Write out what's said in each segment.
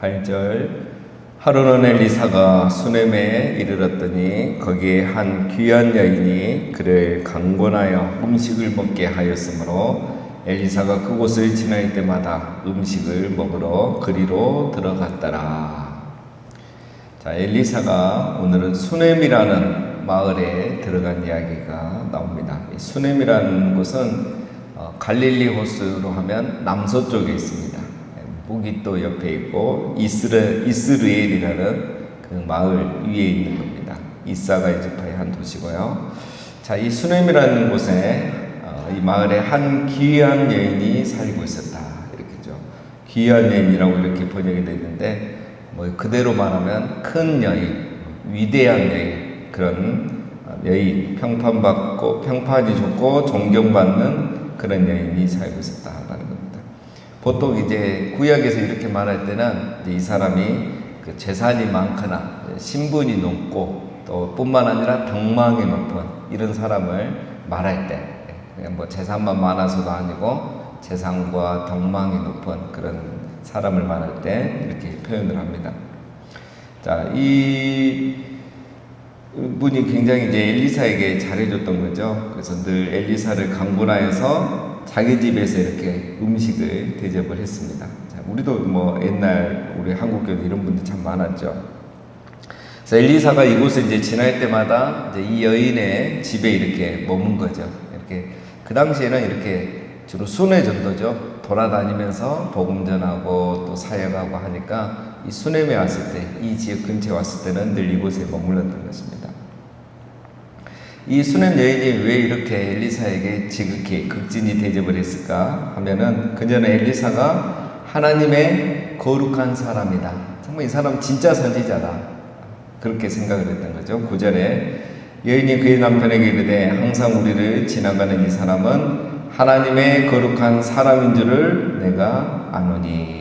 8절 하루는 엘리사가 수넴에 이르렀더니 거기에 한 귀한 여인이 그를 강권하여 음식을 먹게 하였으므로 엘리사가 그곳을 지날 때마다 음식을 먹으러 그리로 들어갔더라. 자, 엘리사가 오늘은 수넴이라는 마을에 들어간 이야기가 나옵니다. 이 수넴이라는 곳은 갈릴리 호수로 하면 남서쪽에 있습니다. 무기또 옆에 있고 이스르엘이라는 그 마을 위에 있는 겁니다. 이사가 이집트의 한 도시고요. 자, 이 수넴이라는 곳에 이 마을에 한 귀한 여인이 살고 있었다. 이렇게죠. 귀한 여인이라고 이렇게 번역이 되어 있는데 뭐 그대로 말하면 큰 여인, 위대한 여인, 그런 여인, 평판이 좋고 존경받는 그런 여인이 살고 있었다라는 겁니다. 보통 이제 구약에서 이렇게 말할 때는 이제 이 사람이 그 재산이 많거나 신분이 높고 또 뿐만 아니라 덕망이 높은 이런 사람을 말할 때, 그냥 뭐 재산만 많아서도 아니고 재산과 덕망이 높은 그런 사람을 말할 때 이렇게 표현을 합니다. 자, 이 분이 굉장히 이제 엘리사에게 잘해줬던 거죠. 그래서 늘 엘리사를 강권하여서 자기 집에서 이렇게 음식을 대접을 했습니다. 자, 우리도 뭐 옛날 우리 한국교도 이런 분들 참 많았죠. 그래서 엘리사가 이곳을 이제 지날 때마다 이제 이 여인의 집에 이렇게 머문 거죠. 이렇게 그 당시에는 이렇게 주로 순회 전도죠. 돌아다니면서 복음 전하고 또 사역하고 하니까 이 수넴에 왔을 때, 이 지역 근처에 왔을 때는 늘 이곳에 머물렀던 것입니다. 이 수넴 여인이 왜 이렇게 엘리사에게 지극히 극진히 대접을 했을까 하면은 그녀는 엘리사가 하나님의 거룩한 사람이다. 정말 이 사람 진짜 선지자다. 그렇게 생각을 했던 거죠. 9절에 여인이 그의 남편에게 이르되 항상 우리를 지나가는 이 사람은 하나님의 거룩한 사람인 줄을 내가 아노니.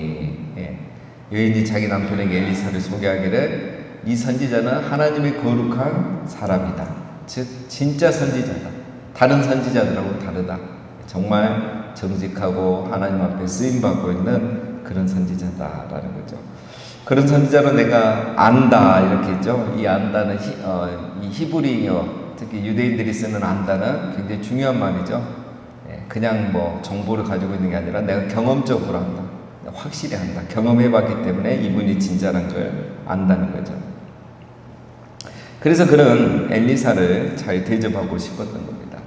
여인이 자기 남편에게 엘리사를 소개하기를 이 선지자는 하나님의 거룩한 사람이다. 즉 진짜 선지자다. 다른 선지자들하고 다르다. 정말 정직하고 하나님 앞에 쓰임받고 있는 그런 선지자다라는 거죠. 그런 선지자로 내가 안다 이렇게 했죠. 이 안다는 이 히브리어, 특히 유대인들이 쓰는 안다는 굉장히 중요한 말이죠. 그냥 뭐 정보를 가지고 있는 게 아니라 내가 경험적으로 한다. 확실히 한다. 경험해봤기 때문에 이분이 진짜란 걸 안다는 거죠. 그래서 그런 엘리사를 잘 대접하고 싶었던 겁니다.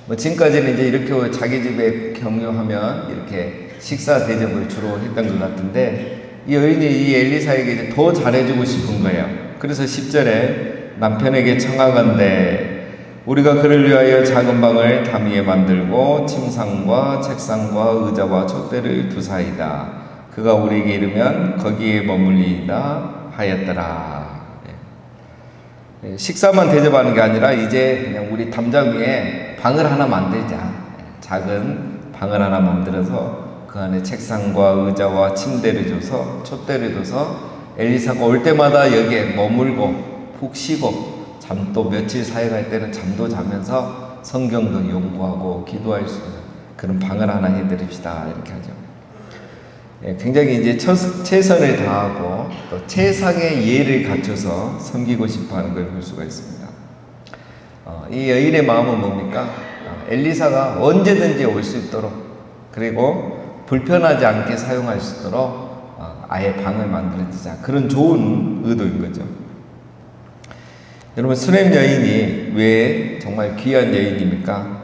뭐 지금까지는 이제 이렇게 자기 집에 경유하면 이렇게 식사 대접을 주로 했던 것 같은데 이 여인이 이 엘리사에게 이제 더 잘해주고 싶은 거예요. 그래서 10절에 남편에게 청하건대 우리가 그를 위하여 작은 방을 담 위에 만들고 침상과 책상과 의자와 촛대를 두사이다. 그가 우리에게 이르면 거기에 머물리이다 하였더라. 식사만 대접하는 게 아니라 이제 그냥 우리 담장 위에 방을 하나 만들자. 작은 방을 하나 만들어서 그 안에 책상과 의자와 침대를 줘서 촛대를 줘서 엘리사가 올 때마다 여기에 머물고 푹 쉬고 잠도 며칠 사역할 때는 잠도 자면서 성경도 연구하고 기도할 수 있는 그런 방을 하나 해드립시다 이렇게 하죠. 굉장히 이제 최선을 다하고 또 최상의 예를 갖춰서 섬기고 싶어하는 걸 볼 수가 있습니다. 이 여인의 마음은 뭡니까? 엘리사가 언제든지 올 수 있도록 그리고 불편하지 않게 사용할 수 있도록 아예 방을 만들어주자 그런 좋은 의도인 거죠. 여러분 수넴 여인이 왜 정말 귀한 여인입니까?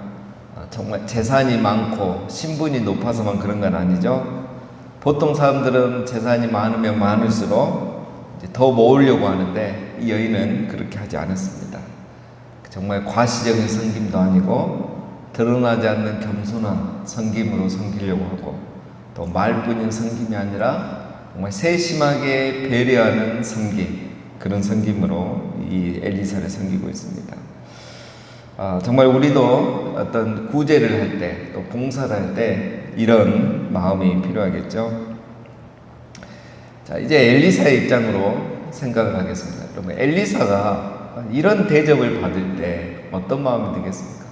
정말 재산이 많고 신분이 높아서만 그런 건 아니죠. 보통 사람들은 재산이 많으면 많을수록 이제 더 모으려고 하는데 이 여인은 그렇게 하지 않았습니다. 정말 과시적인 섬김도 아니고 드러나지 않는 겸손한 섬김으로 섬기려고 하고 또 말뿐인 섬김이 아니라 정말 세심하게 배려하는 섬김 그런 섬김으로 이 엘리사를 섬기고 있습니다. 정말 우리도 어떤 구제를 할 때, 또 봉사를 할 때 이런 마음이 필요하겠죠. 자, 이제 엘리사의 입장으로 생각을 하겠습니다. 그러면 엘리사가 이런 대접을 받을 때 어떤 마음이 들겠습니까?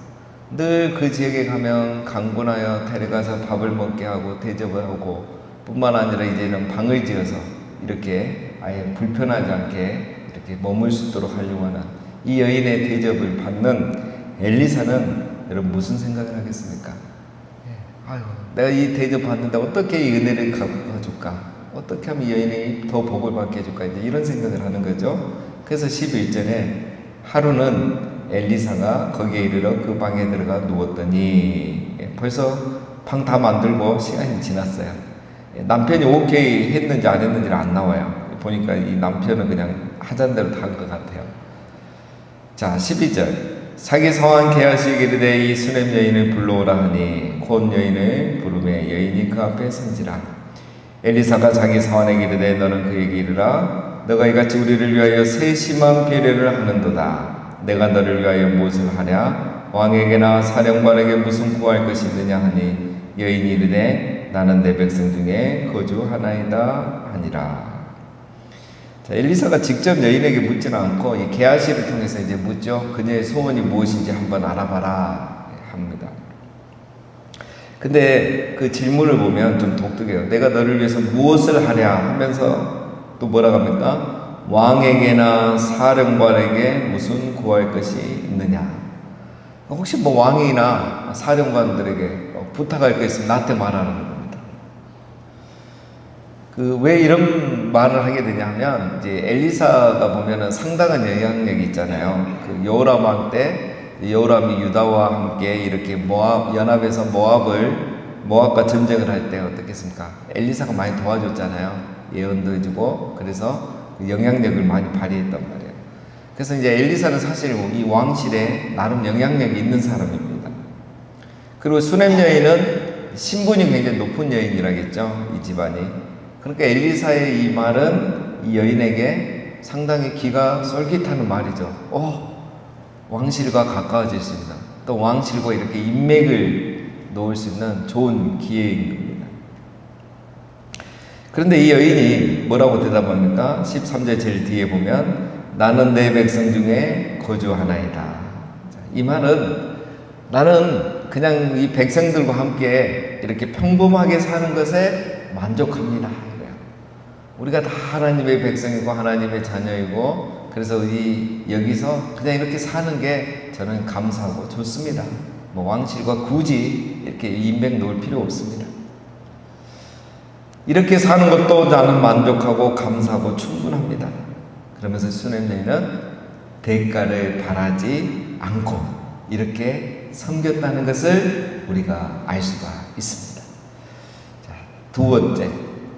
늘 그 지역에 가면 강권하여 데려가서 밥을 먹게 하고 대접을 하고 뿐만 아니라 이제는 방을 지어서 이렇게 아예 불편하지 않게 이렇게 머물 수 있도록 하려고 하는 이 여인의 대접을 받는 엘리사는 여러분 무슨 생각을 하겠습니까? 아유, 내가 이 대접 받는데 어떻게 이 은혜를 갚아줄까? 어떻게 하면 이 여인이 더 복을 받게 해줄까? 이제 이런 생각을 하는 거죠. 그래서 11절에 하루는 엘리사가 거기에 이르러 그 방에 들어가 누웠더니 벌써 방 다 만들고 시간이 지났어요. 남편이 오케이 했는지 안 했는지는 안 나와요. 보니까 이 남편은 그냥 하자는 대로 다 한 것 같아요. 자, 12절. 자기 성한 게하시기 이르되 이 수냄 여인을 불러오라 하니 곧 여인을 부르매 여인이 그 앞에 선지라. 엘리사가 자기 사환에게 이르되 너는 그에게 이르라 너가 이같이 우리를 위하여 세심한 배려를 하는도다. 내가 너를 위하여 무엇을 하랴? 왕에게나 사령관에게 무슨 구할 것이 있느냐 하니 여인이 이르되 나는 내 백성 중에 거주하나이다 하니라. 자, 엘리사가 직접 여인에게 묻지는 않고 이 게하시를 통해서 이제 묻죠. 그녀의 소원이 무엇인지 한번 알아봐라 합니다. 근데 그 질문을 보면 좀 독특해요. 내가 너를 위해서 무엇을 하랴 하면서 또 뭐라고 합니까? 왕에게나 사령관에게 무슨 구할 것이 있느냐. 혹시 뭐 왕이나 사령관들에게 부탁할 거 있으면 나한테 말하는 겁니다. 왜 이런 말을 하게 되냐면 이제 엘리사가 보면은 상당한 영향력이 있잖아요. 그 여호람 왕 때 여호람이 유다와 함께 이렇게 모압 연합해서 모압과 전쟁을 할 때 어떻겠습니까? 엘리사가 많이 도와줬잖아요. 예언도 해주고 그래서 영향력을 많이 발휘했단 말이에요. 그래서 이제 엘리사는 사실 이 왕실에 나름 영향력이 있는 사람입니다. 그리고 수냄 여인은 신분이 굉장히 높은 여인이라겠죠. 이 집안이. 그러니까 엘리사의 이 말은 이 여인에게 상당히 귀가 쏠깃하는 말이죠. 왕실과 가까워질 수 있는, 또 왕실과 이렇게 인맥을 놓을 수 있는 좋은 기회인 겁니다. 그런데 이 여인이 뭐라고 대답합니까? 13절 제일 뒤에 보면 나는 내 백성 중에 거주하나이다. 이 말은 나는 그냥 이 백성들과 함께 이렇게 평범하게 사는 것에 만족합니다. 우리가 다 하나님의 백성이고 하나님의 자녀이고 그래서 여기서 그냥 이렇게 사는 게 저는 감사하고 좋습니다. 뭐 왕실과 굳이 이렇게 인맥 놓을 필요 없습니다. 이렇게 사는 것도 나는 만족하고 감사하고 충분합니다. 그러면서 수냄 여인은 대가를 바라지 않고 이렇게 섬겼다는 것을 우리가 알 수가 있습니다. 자, 두 번째,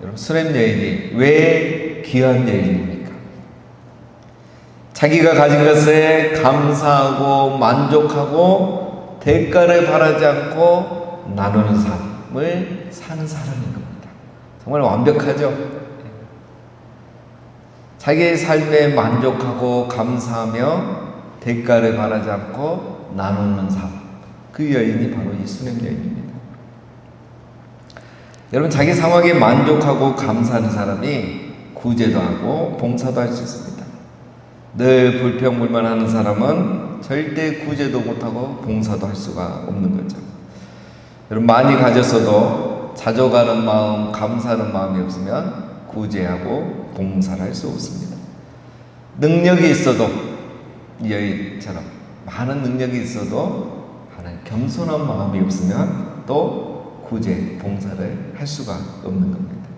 여러분 수냄 여인이 왜 귀한 여인입니까? 자기가 가진 것에 감사하고 만족하고 대가를 바라지 않고 나누는 삶을 사는 사람인 겁니다. 정말 완벽하죠? 자기의 삶에 만족하고 감사하며 대가를 바라지 않고 나누는 삶. 그 여인이 바로 이 수냄 여인입니다. 여러분, 자기 상황에 만족하고 감사하는 사람이 구제도 하고 봉사도 할 수 있습니다. 늘 불평불만하는 사람은 절대 구제도 못하고 봉사도 할 수가 없는 거죠. 여러분, 많이 가졌어도 자족하는 마음, 감사하는 마음이 없으면 구제하고 봉사를 할 수 없습니다. 능력이 있어도 이 여인처럼 많은 능력이 있어도 하나님 겸손한 마음이 없으면 또 구제, 봉사를 할 수가 없는 겁니다.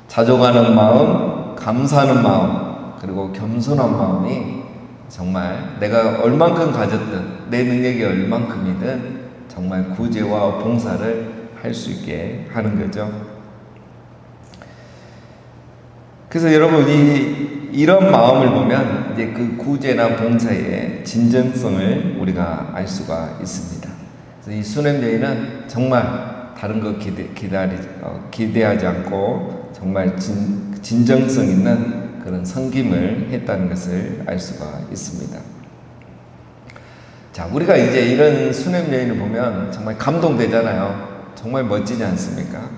자족하는 마음, 감사하는 마음, 그리고 겸손한 마음이 정말 내가 얼만큼 가졌든 내 능력이 얼만큼이든 정말 구제와 봉사를 할 수 있게 하는 거죠. 그래서 여러분 이런 마음을 보면 이제 그 구제나 봉사의 진정성을 우리가 알 수가 있습니다. 그래서 이 수냄 여인은 정말 다른 거 기대하지 않고 정말 진정성 있는 그런 섬김을 했다는 것을 알 수가 있습니다. 자, 우리가 이제 이런 수냄 여인을 보면 정말 감동되잖아요. 정말 멋지지 않습니까?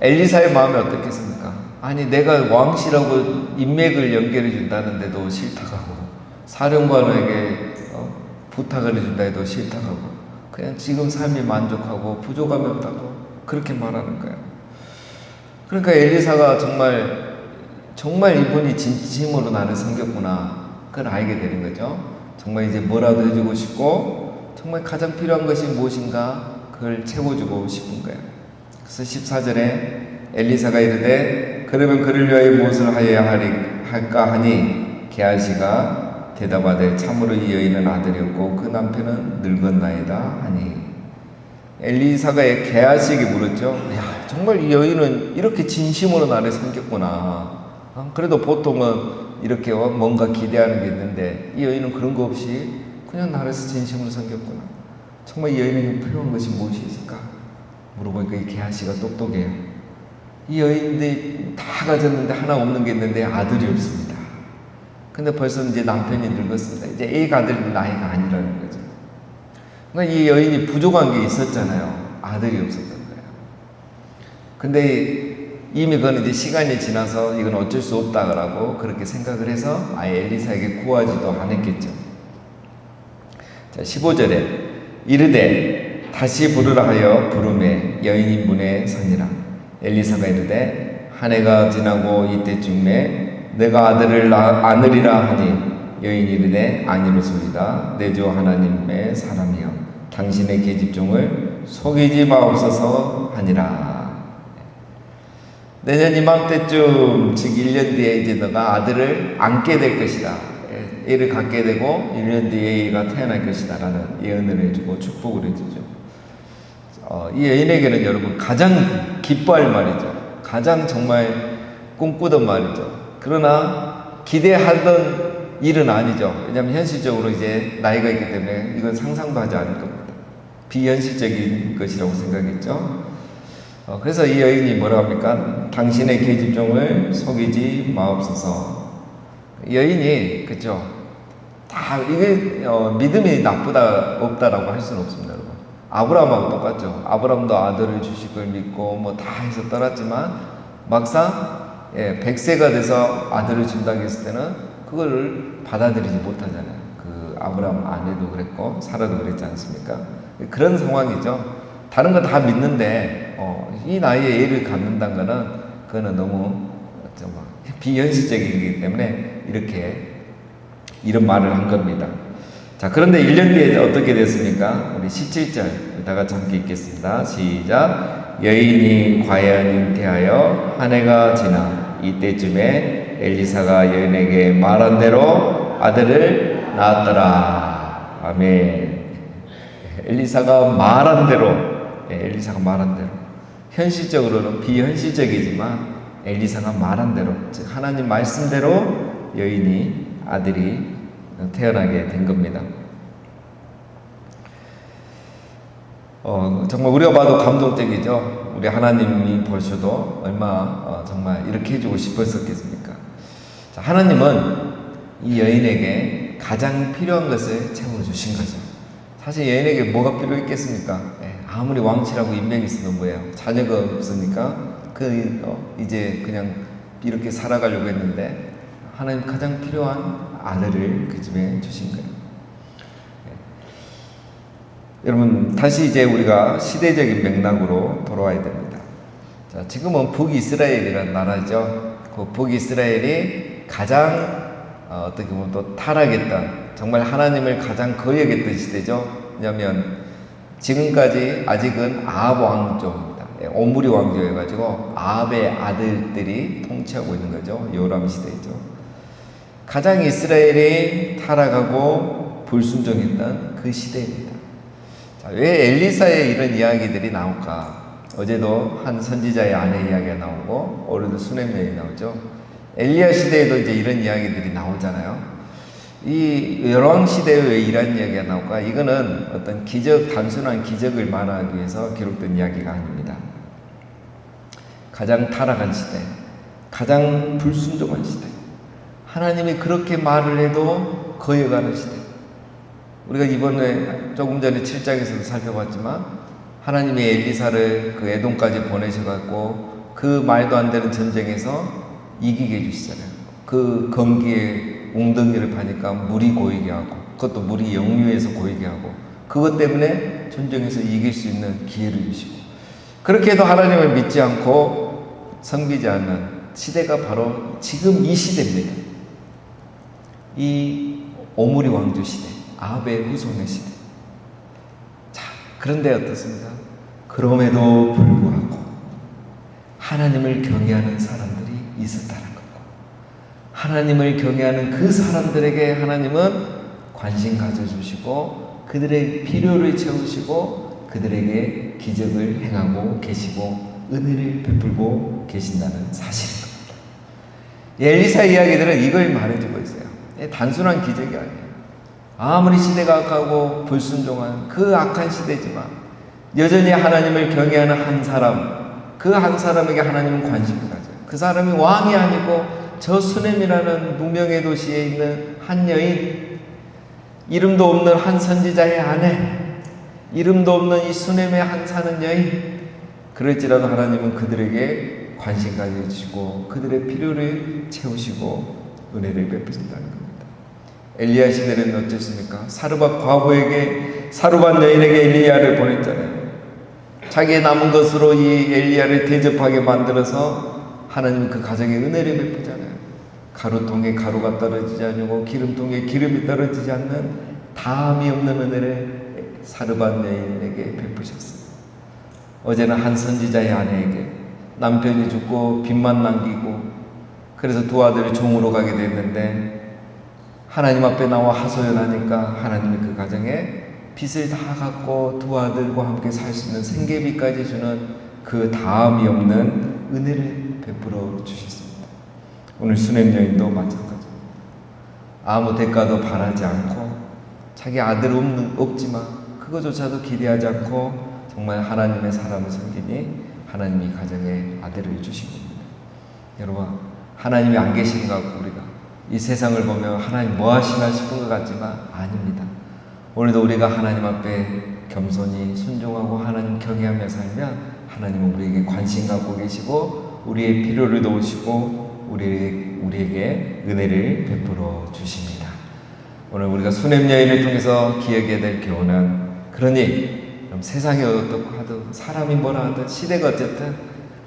엘리사의 마음이 어떻겠습니까? 아니, 내가 왕실하고 인맥을 연결해 준다는데도 싫다 하고, 사령관에게 부탁을 해준다 해도 싫다 하고, 그냥 지금 삶이 만족하고 부족함이 없다고 그렇게 말하는 거예요. 그러니까 엘리사가 정말 정말 이분이 진심으로 나를 섬겼구나. 그걸 알게 되는 거죠. 정말 이제 뭐라도 해주고 싶고 정말 가장 필요한 것이 무엇인가 그걸 채워주고 싶은 거예요. 그래서 14절에 엘리사가 이르되 그러면 그를 위하여 무엇을 하여야 할까 하니 게하시가 대답하되 참으로 이 여인은 아들이었고 그 남편은 늙었나이다 하니 엘리사가 게하시에게 물었죠. 야, 정말 이 여인은 이렇게 진심으로 나를 섬겼구나. 그래도 보통은 이렇게 뭔가 기대하는 게 있는데 이 여인은 그런 거 없이 그냥 나를 진심으로 섬겼구나. 정말 이 여인에게 필요한 것이 무엇이 있을까? 물어보니까 이 게하시가 똑똑해요. 이 여인들이 다 가졌는데 하나 없는 게 있는데 아들이 없습니다. 근데 벌써 이제 남편이 늙었습니다. 이제 애가 될 나이가 아니라는 거죠. 그러니까 이 여인이 부족한 게 있었잖아요. 아들이 없었던 거예요. 근데 이미 그건 이제 시간이 지나서 이건 어쩔 수 없다라고 그렇게 생각을 해서 아예 엘리사에게 구하지도 않았겠죠. 자, 15절에 이르되 다시 부르라 하여 부르매 여인이 문에 서니라. 엘리사가 이르되 한 해가 지나고 이때쯤에 내가 아들을 안으리라 하니 여인이 이르되 아니로소이다. 내 주 하나님의 사람이여 당신의 계집종을 속이지 마옵소서 하니라. 내년 이맘때쯤 즉 1년 뒤에 이제 너가 아들을 안게 될 것이다. 애를 갖게 되고 1년 뒤에 애가 태어날 것이다 라는 예언을 해주고 축복을 해주죠. 이 여인에게는 여러분 가장 기뻐할 말이죠. 가장 정말 꿈꾸던 말이죠. 그러나 기대하던 일은 아니죠. 왜냐하면 현실적으로 이제 나이가 있기 때문에 이건 상상도 하지 않을 겁니다. 비현실적인 것이라고 생각했죠. 그래서 이 여인이 뭐라고 합니까? 당신의 계집종을 속이지 마옵소서. 여인이 그죠? 다 이게 믿음이 나쁘다 없다라고 할 수는 없습니다, 여러분. 아브라함하고 똑같죠. 아브라함도 아들을 주실 걸 믿고 뭐 다 해서 떠났지만 막상 100세가 돼서 아들을 준다고 했을 때는 그걸 받아들이지 못하잖아요. 그 아브라함 아내도 그랬고 사라도 그랬지 않습니까? 그런 상황이죠. 다른 거 다 믿는데 이 나이에 애를 갖는다는 거는 그거는 너무 비현실적이기 때문에 이런 말을 한 겁니다. 자, 그런데 1년 뒤에 어떻게 됐습니까? 우리 17절 다 같이 함께 읽겠습니다. 시작. 여인이 과연 잉태하여 한 해가 지나 이때쯤에 엘리사가 여인에게 말한 대로 아들을 낳았더라. 아멘. 엘리사가 말한 대로 현실적으로는 비현실적이지만 엘리사가 말한 대로 즉 하나님 말씀대로 여인이 아들이 태어나게 된 겁니다. 정말 우리가 봐도 감동적이죠. 우리 하나님이 보셔도 얼마 정말 이렇게 해주고 싶었었겠습니까? 자, 하나님은 이 여인에게 가장 필요한 것을 채워주신 거죠. 사실 여인에게 뭐가 필요했겠습니까? 아무리 왕치라고 인맥이 있어도 뭐예요? 자녀가 없으니까 이제 그냥 이렇게 살아가려고 했는데 하나님 가장 필요한 아들을 그 집에 주신 거예요. 여러분 다시 이제 우리가 시대적인 맥락으로 돌아와야 됩니다. 자, 지금은 북이스라엘이라는 나라죠. 그 북이스라엘이 가장 어떻게 보면 또 타락했던 정말 하나님을 가장 거역했던 시대죠. 왜냐하면 지금까지 아직은 아합 왕조입니다. 오므리 왕조여가지고 아합의 아들들이 통치하고 있는 거죠. 요람 시대죠. 가장 이스라엘이 타락하고 불순종했던 그 시대입니다. 자, 왜 엘리사의 이런 이야기들이 나올까? 어제도 한 선지자의 아내 이야기가 나오고 오늘도 수넴 여인이 나오죠. 엘리야 시대에도 이제 이런 이야기들이 나오잖아요. 이 열왕 시대에 왜 이런 이야기가 나올까? 이거는 어떤 단순한 기적을 말하기 위해서 기록된 이야기가 아닙니다. 가장 타락한 시대, 가장 불순종한 시대, 하나님이 그렇게 말을 해도 거역하는 시대. 우리가 이번에 조금 전에 7장에서도 살펴봤지만 하나님이 엘리사를 그 에돔까지 보내셔갖고 그 말도 안 되는 전쟁에서 이기게 해주시잖아요. 그 건기에 웅덩이를 파니까 물이 고이게 하고 그것도 물이 역류해서 고이게 하고 그것 때문에 전쟁에서 이길 수 있는 기회를 주시고 그렇게 해도 하나님을 믿지 않고 섬기지 않는 시대가 바로 지금 이 시대입니다. 이 오므리 왕조 시대, 아합의 후손의 시대. 자, 그런데 어떻습니까? 그럼에도 불구하고 하나님을 경외하는 사람들이 있었다는 거고, 하나님을 경외하는 그 사람들에게 하나님은 관심 가져주시고 그들의 필요를 채우시고 그들에게 기적을 행하고 계시고 은혜를 베풀고 계신다는 사실입니다. 엘리사 이야기들은 이걸 말해주고 있어요. 단순한 기적이 아니에요. 아무리 시대가 악하고 불순종한 그 악한 시대지만 여전히 하나님을 경외하는 한 사람, 그 한 사람에게 하나님은 관심을 가져요. 그 사람이 왕이 아니고 저 수넴이라는 무명의 도시에 있는 한 여인, 이름도 없는 한 선지자의 아내, 이름도 없는 이 수넴에 한 사는 여인, 그럴지라도 하나님은 그들에게 관심 가져주시고 그들의 필요를 채우시고 은혜를 베푸신다는 겁니다. 엘리야 시대는 어땠습니까? 사르밧 과부에게, 사르밧 여인에게 엘리야를 보냈잖아요. 자기의 남은 것으로 이 엘리야를 대접하게 만들어서 하나님은 그 가정에 은혜를 베푸잖아요. 가루통에 가루가 떨어지지 않고 기름통에 기름이 떨어지지 않는 다함이 없는 은혜를 사르밧 여인에게 베푸셨어요. 어제는 한 선지자의 아내에게 남편이 죽고 빚만 남기고 그래서 두 아들이 종으로 가게 됐는데 하나님 앞에 나와 하소연하니까 하나님이 그 가정에 빚을 다 갚고 두 아들과 함께 살 수 있는 생계비까지 주는 그 다함이 없는 은혜를 베풀어 주셨습니다. 오늘 수넴 여인도 마찬가지입니다. 아무 대가도 바라지 않고 자기 아들 없지만 그거조차도 기대하지 않고 정말 하나님의 사람을 섬기니 하나님이 가정에 아들을 주신 겁니다. 여러분, 하나님이 안 계신 것 같고 우리가 이 세상을 보면 하나님 뭐 하시나 싶은 것 같지만 아닙니다. 오늘도 우리가 하나님 앞에 겸손히 순종하고 하나님 경외하며 살면 하나님은 우리에게 관심 갖고 계시고 우리의 필요를 도우시고 우리에게 은혜를 베풀어 주십니다. 오늘 우리가 수넴 여인을 통해서 기억해야 될 교훈은, 그러니 세상이 어떻고 하든 사람이 뭐라 하든 시대가 어쨌든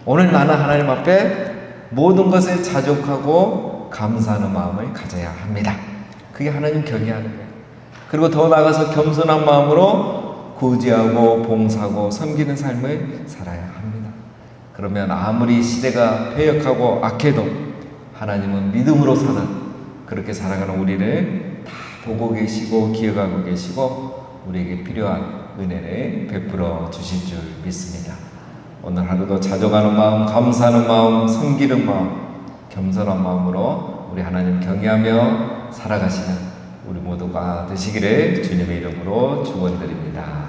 오늘 나는 하나님 앞에 모든 것을 자족하고 감사하는 마음을 가져야 합니다. 그게 하나님 경외하는 거예요. 그리고 더 나아가서 겸손한 마음으로 구제하고 봉사하고 섬기는 삶을 살아야 합니다. 그러면 아무리 시대가 패역하고 악해도 하나님은 믿음으로 사는, 그렇게 살아가는 우리를 다 보고 계시고 기억하고 계시고 우리에게 필요한 은혜를 베풀어 주실 줄 믿습니다. 오늘 하루도 자족하는 마음, 감사하는 마음, 섬기는 마음, 겸손한 마음으로 우리 하나님 경외하며 살아가시는 우리 모두가 되시기를 주님의 이름으로 축원드립니다.